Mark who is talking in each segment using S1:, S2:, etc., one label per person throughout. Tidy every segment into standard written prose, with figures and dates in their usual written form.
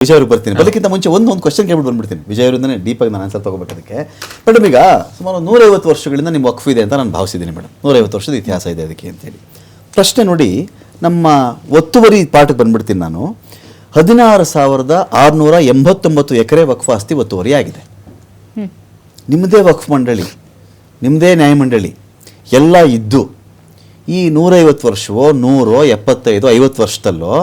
S1: ವಿಜಯ್ ಅವರು ಬರ್ತೀನಿ ಬರಲಿಕ್ಕಿಂತ ಮುಂಚೆ ಒಂದು ಕ್ವಶನ್ ಕೇಳ್ಬಿಟ್ಟು ಬಂದ್ಬಿಡ್ತೀನಿ. ವಿಜಯ್ ಅವರಿಂದನೇ ಡೀಪಾಗಿ ನಾನು ಆನ್ಸರ್ ತಗೋಬೇಕದಕ್ಕೆ. ಮೇಡಮ್, ಈಗ ಸುಮಾರು 150 ವರ್ಷಗಳಿಂದ ನಿಮ್ಮ ವಕ್ಫ್ ಇದೆ ಅಂತ ನಾನು ಭಾವಿಸಿದ್ದೀನಿ ಮೇಡಮ್. 150 ವರ್ಷದ ಇತಿಹಾಸ ಇದೆ ಅದಕ್ಕೆ ಅಂತೇಳಿ. ಪ್ರಶ್ನೆ ನೋಡಿ, ನಮ್ಮ ಒತ್ತುವರಿ ಪಾಠಕ್ಕೆ ಬಂದ್ಬಿಡ್ತೀನಿ ನಾನು. 16,689 ಎಕರೆ ವಕ್ಫ್ ಆಸ್ತಿ ಒತ್ತುವರಿ ಆಗಿದೆ. ನಿಮ್ಮದೇ ವಕ್ಫ್ ಮಂಡಳಿ, ನಿಮ್ಮದೇ ನ್ಯಾಯಮಂಡಳಿ ಎಲ್ಲ ಇದ್ದು ಈ 150 ವರ್ಷವೋ 100, 75, 50 ವರ್ಷದಲ್ಲೋ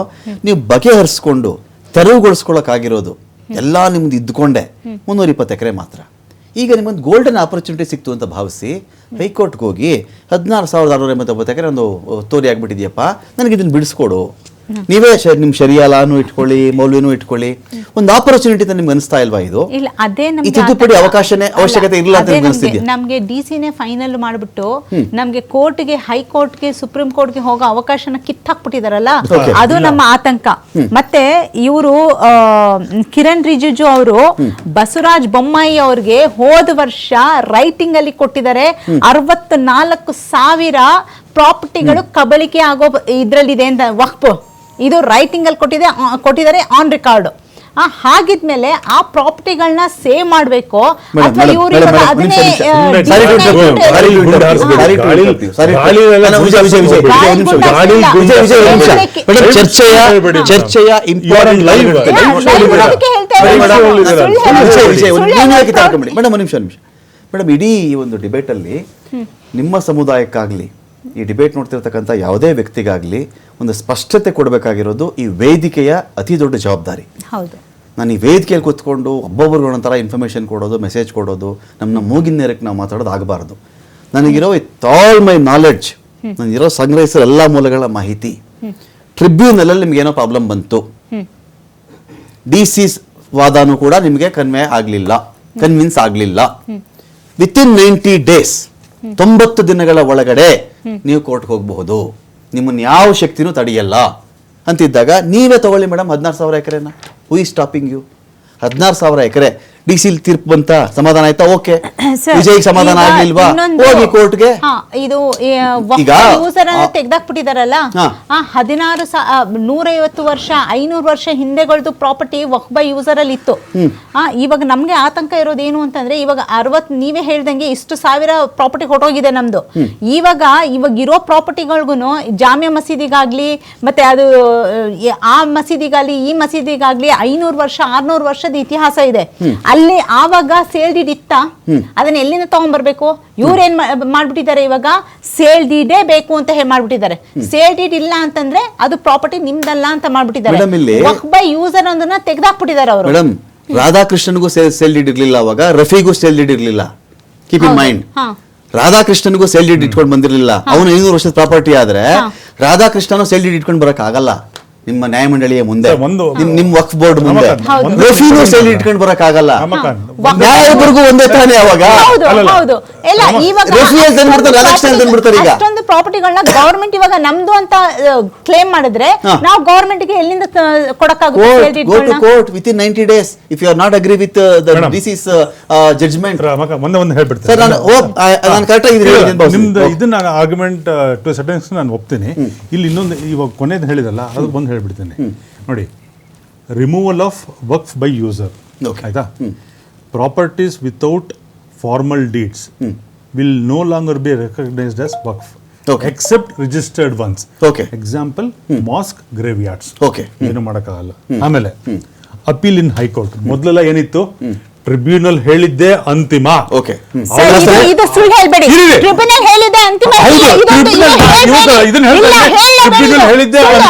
S1: ನೀವು ಬಗೆಹರಿಸ್ಕೊಂಡು ತೆರವುಗೊಳಿಸ್ಕೊಳ್ಳೋಕ್ಕಾಗಿರೋದು ಎಲ್ಲ ನಿಮ್ದು ಇದ್ದುಕೊಂಡೆ 320 ಎಕರೆ ಮಾತ್ರ. ಈಗ ನಿಮ್ಮೊಂದು ಗೋಲ್ಡನ್ ಆಪರ್ಚುನಿಟಿ ಸಿಕ್ತು ಅಂತ ಭಾವಿಸಿ ಹೈಕೋರ್ಟ್ಗೆ ಹೋಗಿ 16,689 ಎಕರೆ ಒಂದು ತೋರಿ ಆಗ್ಬಿಟ್ಟಿದೆಯಪ್ಪ, ನನಗೆ ಇದನ್ನು ಬಿಡಿಸ್ಕೊಡು, ನೀವೇ ನಿಮ್ಮ ಶರಿಯಾಲಾನು ಇಟ್ಕೊಳ್ಳಿ, ಮೌಲ್ಯನೂ ಇಟ್ಕೊಳ್ಳಿ, ಒಂದು ಆಪರ್ಚುನಿಟಿ ಅಂತ ನಿಮ್ಗೆ ಅನಿಸ್ತಾ ಇಲ್ವಾ? ಇದು
S2: ಇಲ್ಲ, ಅದೇ
S1: ತಿದ್ದುಪಡಿ ಅವಶ್ಯಕತೆ ಇಲ್ಲ ಅಂತ ಅನಿಸ್ತಿದ್ಯಾ?
S2: ನಮ್ಗೆ ಡಿಸಿನೇ ಫೈನಲ್ ಮಾಡ್ಬಿಟ್ಟು ನಮ್ಗೆ ಕೋರ್ಟ್ಗೆ, ಹೈಕೋರ್ಟ್ಗೆ, ಸುಪ್ರೀಂ ಕೋರ್ಟ್ಗೆ ಹೋಗೋ ಅವಕಾಶನ ಕಿತ್ತಾಕ್ಬಿಟ್ಟಿದಾರಲ್ಲ, ಅದು ನಮ್ಮ ಆತಂಕ. ಮತ್ತೆ ಇವರು ಕಿರಣ್ ರಿಜಿಜು ಅವರು ಬಸವರಾಜ ಬೊಮ್ಮಾಯಿ ಅವ್ರಿಗೆ ಹೋದ ವರ್ಷ ರೈಟಿಂಗ್ ಅಲ್ಲಿ ಕೊಟ್ಟಿದ್ದಾರೆ 64,000 ಪ್ರಾಪರ್ಟಿಗಳು ಕಬಳಿಕೆ ಆಗೋ ಇದ್ರಲ್ಲಿದೆ ಅಂತ ವಕ್ಫ್. ಇದು ರೈಟಿಂಗ್ ಅಲ್ಲಿ ಕೊಟ್ಟಿದ್ದಾರೆ ಆನ್ ರೆಕಾರ್ಡ್. ಹಾಗಿದ್ಮೇಲೆ ಆ ಪ್ರಾಪರ್ಟಿಗಳನ್ನ ಸೇವ್ ಮಾಡಬೇಕು ಅಥವಾ ಇವರು ಅದನ್ನೇ
S1: ಚರ್ಚೆಯ ಇಂಪಾರ್ಟೆಂಟ್ ಮೇಡಮ್, ಇಡೀ ಈ ಒಂದು ಡಿಬೇಟ್ ಅಲ್ಲಿ ನಿಮ್ಮ ಸಮುದಾಯಕ್ಕಾಗ್ಲಿ, ಈ ಡಿಬೇಟ್ ನೋಡ್ತಿರ್ತಕ್ಕಂಥ ಯಾವುದೇ ವ್ಯಕ್ತಿಗಾಗ್ಲಿ ಒಂದು ಸ್ಪಷ್ಟತೆ ಕೊಡಬೇಕಾಗಿರೋದು ಈ ವೇದಿಕೆಯ ಅತಿ ದೊಡ್ಡ ಜವಾಬ್ದಾರಿ.
S2: ಹೌದು,
S1: ನಾನು ಈ ವೇದಿಕೆಯಲ್ಲಿ ಕೂತ್ಕೊಂಡು ಒಬ್ಬೊಬ್ರಿಗೆ ಒಂಥರ ಇನ್ಫಾರ್ಮೇಷನ್ ಕೊಡೋದು, ಮೆಸೇಜ್ ಕೊಡೋದು, ನಮ್ಮ ಮೂಗಿನ ನೇರಕ್ಕೆ ನಾವು ಮಾತಾಡೋದು ಆಗಬಾರ್ದು. ನನಗಿರೋ ವಿತ್ ಆಲ್ ಮೈ ನಾಲೆಡ್ಜ್, ನನಗಿರೋ ಸಂಗ್ರಹಿಸಿರೋ ಎಲ್ಲ ಮೂಲಗಳ ಮಾಹಿತಿ, ಟ್ರಿಬ್ಯೂನಲ್ಲಲ್ಲಿ ನಿಮ್ಗೇನೋ ಪ್ರಾಬ್ಲಮ್ ಬಂತು, DC ವಾದನೂ ಕೂಡ ನಿಮಗೆ ಕನ್ವಿನ್ಸ್ ಆಗಲಿಲ್ಲ, ವಿತಿನ್ 90 days 90 ದಿನಗಳ ಒಳಗಡೆ ನೀವು ಕೋರ್ಟ್ಗೆ ಹೋಗಬಹುದು, ನಿಮ್ಮನ್ನು ಯಾವ ಶಕ್ತಿನೂ ತಡೆಯಲ್ಲ ಅಂತಿದ್ದಾಗ ನೀವೇ ತಗೊಳ್ಳಿ ಮೇಡಮ್ 16,000 ಎಕರೆನ. Who is stopping you? 16,000 acre DC ತೀರ್ಪು ಬಂತ, ಸಮಾಧಾನ ಆಯ್ತಾ? ಓಕೆ. ವಿಜಯ್ ಸಮಾಧಾನ ಆಗ್ಲಿಲ್ವಾ? ಹೋಗಿ ಕೋರ್ಟ್ಗೆ.
S2: ಇದು ತೆಗ್ದಾಕ್ಬಿಟ್ಟಿದಾರಲ್ಲ, 150 ವರ್ಷ 500 ವರ್ಷ ಹಿಂದೆಗಳದ್ದು ಪ್ರಾಪರ್ಟಿ ವಕ್ಫ್ ಬೈ ಯೂಸರ್ ಅಲ್ಲಿ ಇತ್ತು. ಇವಾಗ ನಮ್ಗೆ ಆತಂಕ ಇರೋದೇನು ಅಂತಂದ್ರೆ, ಇವಾಗ 60 ನೀವೇ ಹೇಳ್ದಂಗೆ ಇಷ್ಟು ಸಾವಿರ ಪ್ರಾಪರ್ಟಿ ಹೊಟ್ಟೋಗಿದೆ ನಮ್ದು. ಇವಾಗ ಇರೋ ಪ್ರಾಪರ್ಟಿಗಳಿಗೂ ಜಾಮಿಯಾ ಮಸೀದಿಗಾಗ್ಲಿ, ಮತ್ತೆ ಅದು ಆ ಮಸೀದಿಗಾಗ್ಲಿ ಈ ಮಸೀದಿಗಾಗ್ಲಿ 500 ವರ್ಷ 600 ವರ್ಷದ ಇತಿಹಾಸ ಇದೆ. ಅಲ್ಲಿ ಆವಾಗ ಸೇಲ್ ಡೀಡ್ ಇತ್ತ, ಅದನ್ನ ಎಲ್ಲಿಂದ ತಗೊಂಡ್ಬರ್ಬೇಕು? ಇವ್ರೇನ್ ಮಾಡ್ಬಿಟ್ಟಿದ್ದಾರೆ, ಇವಾಗ ಸೇಲ್ ಡೀಡೇ ಬೇಕು ಅಂತ ಹೇಳಿ ಮಾಡ್ಬಿಟ್ಟಿದ್ದಾರೆ. ಸೇಲ್ ಡೀಡ್ ಇಲ್ಲ ಅಂತಂದ್ರೆ ಅದು ಪ್ರಾಪರ್ಟಿ ನಿಮ್ದಲ್ಲ ಅಂತ ಮಾಡ್ಬಿಟ್ಟಿದ್ದಾರೆ. ವಕ್ಫ್ ಬೈ ಯೂಸರ್ ಅನ್ನೋದನ್ನ ತೆಗೆದಾಕ್ಬಿಟ್ಟಿದ್ದಾರೆ ಅವರು.
S1: ಮೇಡಮ್, ರಾಧಾಕೃಷ್ಣನ್ಗೂ ಸೇಲ್ ಡೀಡ್ ಇರ್ಲಿಲ್ಲ, ಅವಾಗ ರಫಿಗೂ ಸೇಲ್ ಡೀಡ್ ಇರ್ಲಿಲ್ಲ. ಕೀಪ್ ಇನ್ ಮೈಂಡ್, ರಾಧಾಕೃಷ್ಣನ್ಗೂ ಸೇಲ್ ಡೀಡ್ ಇಟ್ಕೊಂಡು ಬಂದಿರಲಿಲ್ಲ. ಅವನು 500 ವರ್ಷದ ಪ್ರಾಪರ್ಟಿ ಆದ್ರೆ ರಾಧಾಕೃಷ್ಣನು ಸೇಲ್ ಡೀಡ್ ಇಟ್ಕೊಂಡು ಬರಕ್ ಆಗಲ್ಲ. ನಿಮ್ಮ ನ್ಯಾಯಮಂಡಳಿಯ ಮುಂದೆ, ನಿಮ್ ವಕ್ಫ್ ಬೋರ್ಡ್ ಮುಂದೆ ರಫೀನು ಸೇಲ್ ಇಟ್ಕೊಂಡು ಬರಕ್ ಆಗಲ್ಲ. ನ್ಯಾಯಬರ್ಗೂ ಒಂದೇ ತಾನೇ ಅವಾಗ.
S2: ಅಷ್ಟೊಂದು ಪ್ರಾಪರ್ಟಿಗಳನ್ನ ಗವರ್ಮೆಂಟ್ ಇವಾಗ ನಮ್ದು ಅಂತ ಕ್ಲೇಮ್ ಮಾಡಿದ್ರೆ ನಾವು ಗವರ್ಮೆಂಟ್ ಗೆ ಎಲ್ಲಿಂದ ಕೊಡಕ್ಕಾಗುತ್ತೆ?
S1: Go to court within 90 days if you are not agree with the DC's judgment.
S3: ಒಂದು ಹೇಳ್ಬಿಡ್ತೀನಿ
S1: ಸರ್, ನಾನು ಕರೆಕ್ಟ್ ಆಗಿ
S3: ನಿಮ್ದು ಇದನ್ನ ಆರ್ಗ್ಯುಮೆಂಟ್ ಟು ಸರ್ಟನ್ ಎಕ್ಸ್ಟೆಂಟ್ ನಾನು ಒಪ್ತೀನಿ. ಇಲ್ಲಿ ಇನ್ನೊಂದು ಇವಾಗ ಕೊನೆದು ಹೇಳಿದಲ್ಲ, ಅದು ಒಂದು ಹೇಳ್ಬಿಡ್ತೀನಿ ನೋಡಿ. Removal of Waqf by user, ಆಯ್ತಾ? Properties without formal deeds will no longer be recognized as waqf, except registered ones. Example, mosque, graveyards. ಏನು ಮಾಡೋಕ್ಕಾಗಲ್ಲ. ಆಮೇಲೆ ಅಪೀಲ್ ಇನ್ ಹೈಕೋರ್ಟ್. ಮೊದಲೆಲ್ಲ ಏನಿತ್ತು, ಟ್ರಿಬ್ಯುನಲ್ ಹೇಳಿದ್ದೆ ಅಂತಿಮ.
S2: ಇದು ಸುಳ್ಳು ಹೇಳ್ಬೇಡಿ. ಟ್ರಿಬ್ಯುನಲ್ ಹೇಳಿದ್ದೆ ಅಂತಿಮ.
S3: ಟ್ರಿಬ್ಯುನಲ್ ಹೇಳಿದ್ದೆ ಅಂತಿಮ.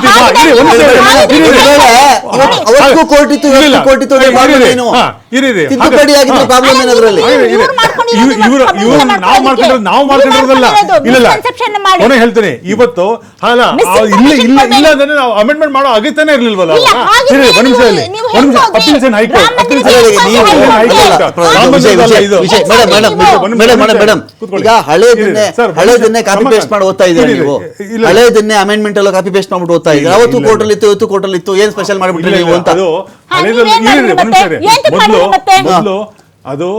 S3: ನಾವು ಮಾಡ್ಕೊಂಡಿರೋದಲ್ಲ. ಇಲ್ಲ, ಹೇಳ್ತೇನೆ, ಇವತ್ತು ಇಲ್ಲ ಅಂದ್ರೆ ನಾವು ಅಮೆಂಡ್ಮೆಂಟ್ ಮಾಡೋ ಅಗತ್ಯನೇ ಇರ್ಲಿಲ್ವಲ್ಲ. ಒಂದು ನಿಮಿಷ ಇಲ್ಲಿ, ಅಪೀಲ್ಸ್ ಇನ್ ಹೈಕೋರ್ಟ್.
S1: ಹಳೇದನ್ನೇ ಕಾಪಿ ಪೇಸ್ಟ್ ಮಾಡಿ ಓದ್ತಾ ಇದ್ದೀರಾ ನೀವು? ಹಳೇದನ್ನೇ ಅಮೆಂಡ್ಮೆಂಟ್ ಎಲ್ಲ ಕಾಪಿ ಪೇಸ್ಟ್ ಮಾಡ್ಬಿಟ್ಟು ಓದ್ತಾ ಇದ್ದೀರಾ? ಅವತ್ತು ಕೋರ್ಟಲ್ಲಿ ಇತ್ತು, ಇವತ್ತು ಕೋರ್ಟಲ್ಲಿ ಇತ್ತು, ಏನ್ ಸ್ಪೆಷಲ್ ಮಾಡ್ಬಿಟ್ರಿ ನೀವು ಅಂತ?
S3: ಮೊದಲು ಅದು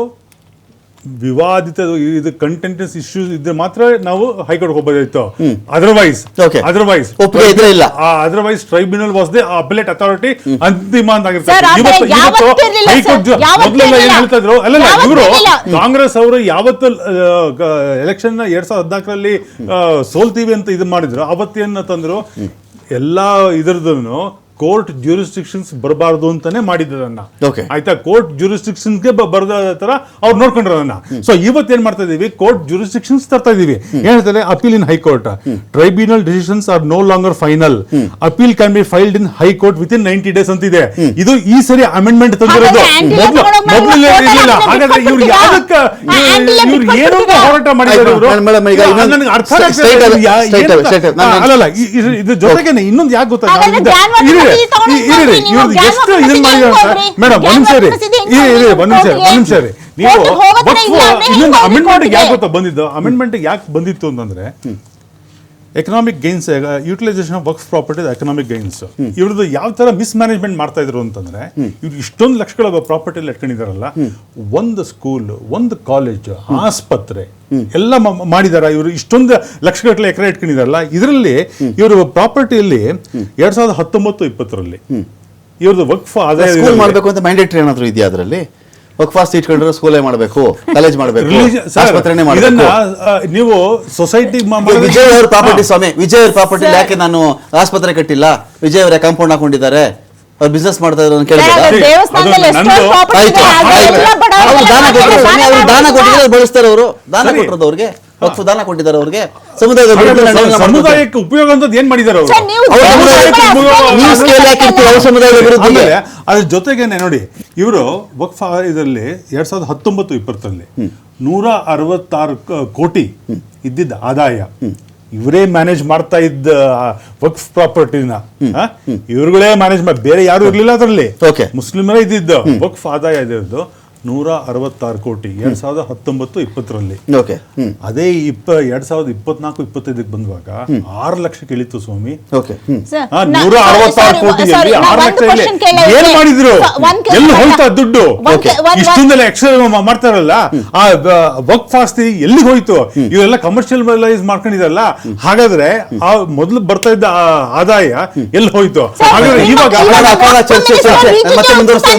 S3: ವಿವಾದಿತ ಇದು ಕಂಟೆಂಟಸ್ ಇಶ್ಯೂಸ್ ಇದ್ರೆ ಮಾತ್ರ ನಾವು ಹೈಕೋರ್ಟ್ ಹೋಗಬಹುದಿತ್ತು. Otherwise
S1: Okay.
S3: ಅದರ್ವೈಸ್
S1: ಒಪ್ಪಿಗೆ ಇದ್ರೆ ಇಲ್ಲ.
S3: Otherwise tribunal was the appellate authority ಅಂತಿಮ ಅಂತ
S2: Sir, ಆದ್ರೆ ಯಾವತ್ತಿರ್ಲಿಲ್ಲ
S3: ಹೈಕೋರ್ಟ್
S2: sir, ಯಾವತ್ತಿರ್ಲಿಲ್ಲ.
S3: ಏನ್ ಹೇಳ್ತಾ ಇದ್ರು ಅಲ್ಲ ಇವರು
S2: ಯಾವತ್ತಿರ್ಲಿಲ್ಲ.
S3: ಕಾಂಗ್ರೆಸ್ ಅವರು ಯಾವತ್ತು ಎಲೆಕ್ಷನ್ 2014ರಲ್ಲಿ ಸೋಲ್ತೀವಿ ಅಂತ ಇದು ಮಾಡಿದ್ರು ಅವತ್ತೇನ ತಂದ್ರು ಎಲ್ಲಾ ಇದರದನ್ನು ಕೋರ್ಟ್ ಜ್ಯೂರಿಸ್ಟಿಕ್ಷನ್ಸ್ ಬರಬಾರ್ದು ಅಂತಾನೆ ಮಾಡಿದ್ದನ್ನ.
S1: Okay.
S3: ಆಯ್ತಾ, ಕೋರ್ಟ್ ಜ್ಯೂರಿಸ್ಟಿಕ್ಷನ್ಸ್ಗೆ ಬರದ ತರ ಅವ್ರು ನೋಡ್ಕೊಂಡ್ರು ಅದನ್ನ. ಸೊ ಇವತ್ತು ಏನ್ ಮಾಡ್ತಾ ಇದೀವಿ, ಕೋರ್ಟ್ ಜ್ಯೂರಿಸ್ಟಿಕ್ಷನ್ಸ್ ತರ್ತಾ ಇದೀವಿ. ಏನ್ ಹೇಳ್ತಾರೆ, appeal in high court, tribunal decisions are no longer final, appeal can be filed in high court within 90 days ಅಂತಿದೆ. ಇದು ಈ ಸರಿ ಅಮೆಂಡ್ಮೆಂಟ್ ತಂದಿರೋದು. ಮೊದಲು ಇರಲಿಲ್ಲ. ಹಾಗಾದ್ರೆ ಇವ್ರು ಯಾವ್ದಕ್ಕೆ ಇವ್ರು ಏನು ಹೋರಾಟ ಮಾಡಿದ್ದಾರೆ ಇವರು ನನಗೆ ಅರ್ಥ ಅಲ್ಲಲ್ಲ. ಇದ್ರ ಜೊತೆಗೇನೆ ಇನ್ನೊಂದು ಯಾಕೆ ಗೊತ್ತಾಗ ಎಷ್ಟು ಇದನ್ನ ಮಾಡಿದ್ದಾರೆ ಮೇಡಮ್. ಒಂದ್ ನಿಮಿಷ ರೀ. ನೀವು ಇನ್ನೊಂದು ಅಮೆಂಡ್ಮೆಂಟ್ ಯಾಕೆ ಗೊತ್ತಾ ಬಂದಿದ್ದು, ಅಮೆಂಡ್ಮೆಂಟ್ ಯಾಕೆ ಬಂದಿತ್ತು ಅಂತಂದ್ರೆ economic gains, utilisation of works property economic gains. ಇವ್ರದ್ದು ಯಾವ ತರ ಮಿಸ್ಮ್ಯಾನೇಜ್ಮೆಂಟ್ ಮಾಡ್ತಾ ಇದ್ರು ಅಂತಂದ್ರೆ, ಇವ್ರು ಇಷ್ಟೊಂದು ಲಕ್ಷಗಳ ಪ್ರಾಪರ್ಟಿ ಇಟ್ಕೊಂಡಿದಾರಲ್ಲ, ಒಂದು ಸ್ಕೂಲ್, ಒಂದು ಕಾಲೇಜ್, ಆಸ್ಪತ್ರೆ ಎಲ್ಲ ಮಾಡಿದಾರ. ಇವರು ಇಷ್ಟೊಂದು ಲಕ್ಷಗಟ್ಟಲೆ ಎಕರೆ ಇಟ್ಕೊಂಡಿದಾರಲ್ಲ, ಇದರಲ್ಲಿ ಇವರು ಪ್ರಾಪರ್ಟಿಯಲ್ಲಿ 2019-20ರಲ್ಲಿ ಇವ್ರದ್ದು ವಕ್ಫ್ ಆದಾಯ
S1: ಸ್ಕೂಲ್ ಮಾಡಬೇಕು ಅಂತ ಮ್ಯಾಂಡೇಟರಿ ಏನಾದ್ರು ಇದೆಯಾ ಅದರಲ್ಲಿ? ವಕ್ಫ್ ಆಸ್ತಿ ಇಟ್ಕೊಂಡ್ರೆ ಸ್ಕೂಲೇ ಮಾಡಬೇಕು, ಕಾಲೇಜ್ ಮಾಡಬೇಕು, ಆಸ್ಪತ್ರೆನೇ
S3: ಇದನ್ನ
S1: ಮಾಡಬೇಕು.
S3: ನೀವು ಸೊಸೈಟಿ
S1: ವಿಜಯ್ ಅವ್ರ ಪ್ರಾಪರ್ಟಿ ಸ್ವಾಮಿ, ವಿಜಯ್ ಅವ್ರ ಪ್ರಾಪರ್ಟಿ ಯಾಕೆ ನಾನು ಆಸ್ಪತ್ರೆ ಕಟ್ಟಿಲ್ಲ, ವಿಜಯ್ ಅವರೇ ಕಾಂಪೌಂಡ್ ಹಾಕೊಂಡಿದ್ದಾರೆ, ಅವ್ರು ಬಿಸ್ನೆಸ್ ಮಾಡ್ತಾ ಇದ್ರು ಅಂತ ಕೇಳಿದ್ರೆ
S2: ದೇವಸ್ಥಾನದಲ್ಲಿ ಎಷ್ಟೋ property ಇದೆ, ಅದೆಲ್ಲ ಬಡವರಿಗೆ
S1: ಅವ್ರು ದಾನ ಕೊಟ್ಟರು ಸ್ವಾಮಿ, ಅವ್ರು ದಾನ ಕೊಟ್ಟಿದ್ರೆ ಬಳಸ್ತಾರೆ. ಅವರು ದಾನ
S3: ಸರಿ.
S1: ಕೊಟ್ಟರು ಅವ್ರಿಗೆ, ವಕ್ಫ್ ದಾನ ಕೊಟ್ಟಿದ್ದಾರೆ ಅವ್ರಿಗೆ. ಸಮುದಾಯದ
S3: ಸಮುದಾಯಕ್ಕೆ ಉಪಯೋಗ ಅಂತ ಏನ್ ಮಾಡಿದಾರೆ ಅವರು?
S2: ಸರ್, ನೀವು
S1: ಸಮುದಾಯದ ವಿರುದ್ಧ
S3: ಆಮೇಲೆ ಅದ್ರ ಜೊತೆಗೇನೆ ನೋಡಿ, ಇವರು ವಕ್ಫ್ ಇದರಲ್ಲಿ 2019-20ರಲ್ಲಿ 166 ಕೋಟಿ ಇದ್ದಿದ್ದ ಆದಾಯ ಇವರೇ ಮ್ಯಾನೇಜ್ ಮಾಡ್ತಾ ಇದ್ದ ವಕ್ಫ್ ಪ್ರಾಪರ್ಟಿನ ಇವ್ರುಗಳೇ ಮ್ಯಾನೇಜ್ ಮಾಡಿ, ಬೇರೆ ಯಾರು ಇರ್ಲಿಲ್ಲ ಅದರಲ್ಲಿ.
S1: Okay.
S3: ಮುಸ್ಲಿಮರೇ ಇದ್ದಿದ್ದು ವಕ್ಫ್ ಆದಾಯ ಇದ್ದು 166 ಕೋಟಿ 2019-20ರಲ್ಲಿ.
S1: ಓಕೆ.
S3: ಅದೇ 2024-25 ಬಂದುವಾಗ 6 ಲಕ್ಷಕ್ಕೆ ಇಳಿತು ಸ್ವಾಮಿ.
S1: ಓಕೆ.
S3: 166 ಕೋಟಿಯಲ್ಲಿ 6 ಲಕ್ಷ ಏನ್ ಮಾಡಿದ್ರು? ಎಲ್ಲಿ ಹೋಯ್ತಾ ದುಡ್ಡು? ಇಷ್ಟೊಂದೆಲ್ಲ ಎಕ್ಸ್ಟ್ರಾ ಮಾಡ್ತಾರಲ್ಲ, ಆ ವಕ್ಫ್ ಆಸ್ತಿ ಎಲ್ಲಿ ಹೋಯ್ತು? ಇವೆಲ್ಲ ಕಮರ್ಷಿಯಲೈಸ್ ಮಾಡ್ಕೊಂಡಿದಾರಲ್ಲ, ಹಾಗಾದ್ರೆ ಆ ಮೊದಲು ಬರ್ತಾ ಇದ್ದ ಆದಾಯ ಎಲ್ಲಿ ಹೋಯ್ತು? ಹಾಗಾದ್ರೆ ಇವಾಗ
S1: ಚರ್ಚೆ ಮತ್ತೆ ಮುಂದುವರಿಸ್ತಾ